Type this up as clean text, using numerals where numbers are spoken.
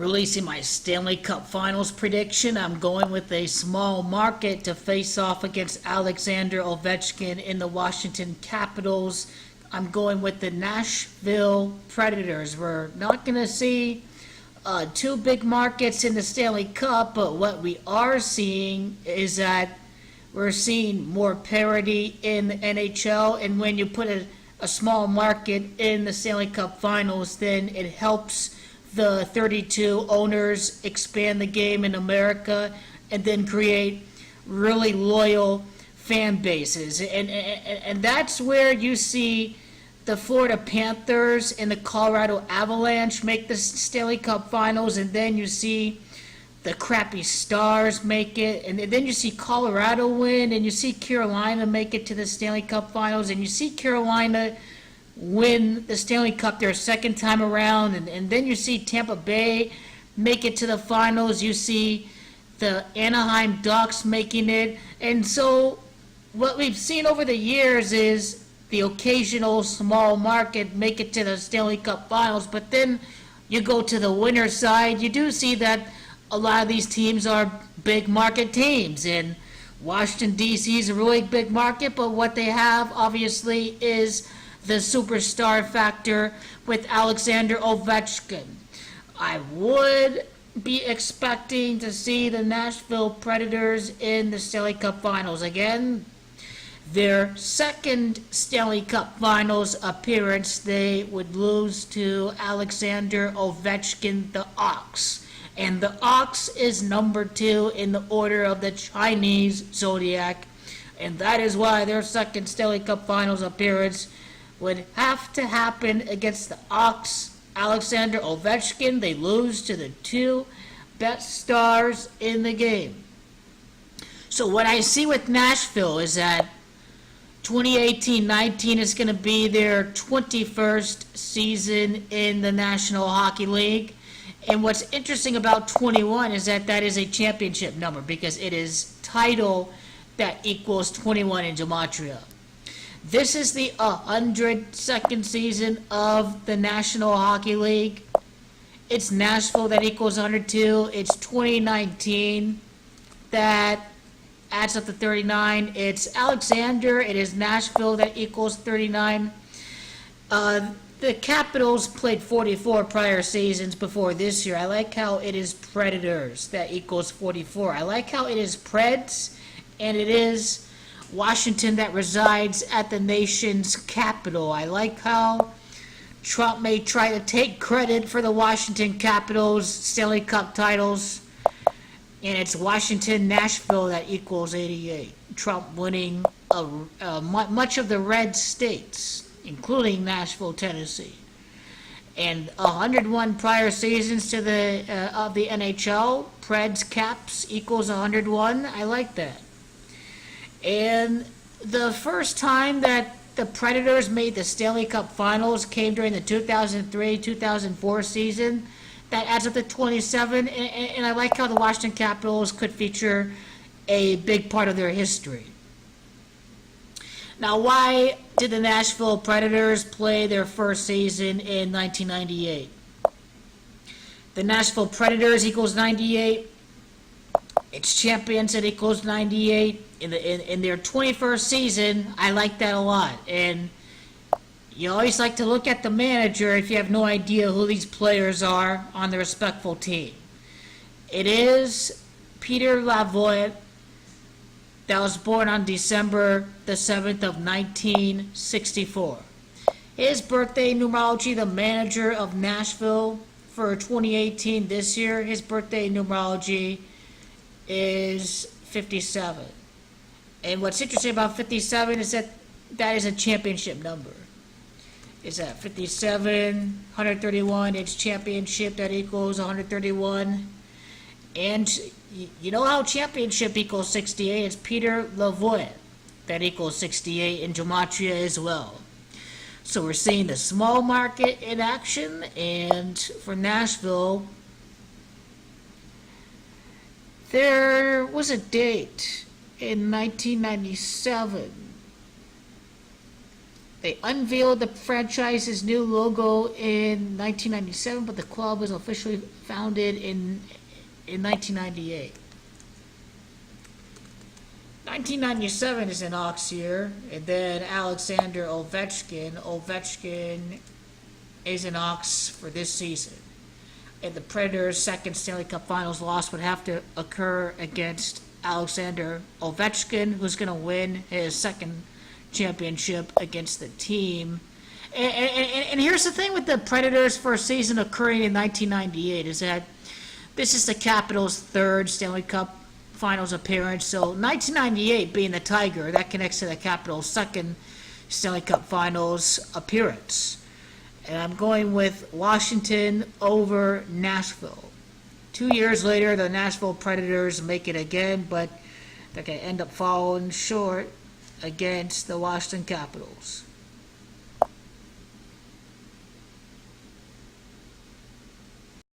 Releasing my Stanley Cup Finals prediction. I'm going with a small market to face off against Alexander Ovechkin in the Washington Capitals. I'm going with the Nashville Predators. We're not going to see two big markets in the Stanley Cup, but what we are seeing is that we're seeing more parity in the NHL, and when you put a small market in the Stanley Cup Finals, then it helps the 32 owners expand the game in America and then create really loyal fan bases. And that's where you see the Florida Panthers and the Colorado Avalanche make the Stanley Cup Finals, and then you see the crappy Stars make it, and then you see Colorado win, and you see Carolina make it to the Stanley Cup Finals, and you see Carolina win the Stanley Cup their second time around, and then you see Tampa Bay make it to the finals. You see the Anaheim Ducks making it. And so what we've seen over the years is the occasional small market make it to the Stanley Cup Finals, but then you go to the winner's side, you do see that a lot of these teams are big market teams, and Washington, D.C. is a really big market, but what they have obviously is the superstar factor with Alexander Ovechkin. I would be expecting to see the Nashville Predators in the Stanley Cup Finals. Again, their second Stanley Cup Finals appearance, they would lose to Alexander Ovechkin, the Ox. And the Ox is number 2 in the order of the Chinese zodiac. And that is why their second Stanley Cup Finals appearance would have to happen against the Ox, Alexander Ovechkin. They lose to the 2 best stars in the game. So what I see with Nashville is that 2018-19 is going to be their 21st season in the National Hockey League. And what's interesting about 21 is that that is a championship number, because it is title that equals 21 in gematria. This is the 102nd season of the National Hockey League. It's Nashville that equals 102. It's 2019 that adds up to 39. It's Alexander. It is Nashville that equals 39. The Capitals played 44 prior seasons before this year. I like how it is Predators that equals 44. I like how it is Preds, and it is Washington that resides at the nation's capital. I like how Trump may try to take credit for the Washington Capitals' Stanley Cup titles, and it's Washington, Nashville that equals 88. Trump winning much of the red states, including Nashville, Tennessee. And 101 prior seasons to of the NHL, Preds Caps equals 101. I like that. And the first time that the Predators made the Stanley Cup Finals came during the 2003-2004 season. That adds up to 27, and I like how the Washington Capitals could feature a big part of their history. Now, why did the Nashville Predators play their first season in 1998? The Nashville Predators equals 98. It's champions that equals 98. In their 21st season, I like that a lot. And you always like to look at the manager if you have no idea who these players are on the respectful team. It is Peter Lavoie, that was born on December the 7th of 1964. His birthday numerology, the manager of Nashville for 2018 this year, his birthday numerology is 57. And what's interesting about 57 is that that is a championship number. It's at 57, 131, it's championship that equals 131. And you know how championship equals 68? It's Peter Lavoie that equals 68 in gematria as well. So we're seeing the small market in action, and for Nashville, there was a date in 1997 They unveiled the franchise's new logo in 1997, but the club was officially founded in 1998. 1997 is an ox year, and then Alexander Ovechkin. Ovechkin is an ox for this season. And the Predators' second Stanley Cup Finals loss would have to occur against Alexander Ovechkin, who's going to win his second championship against the team. And here's the thing with the Predators' first season occurring in 1998 is that this is the Capitals' third Stanley Cup Finals appearance. So 1998 being the Tiger, that connects to the Capitals' second Stanley Cup Finals appearance. And I'm going with Washington over Nashville. 2 years later, the Nashville Predators make it again, but they're going to end up falling short against the Washington Capitals.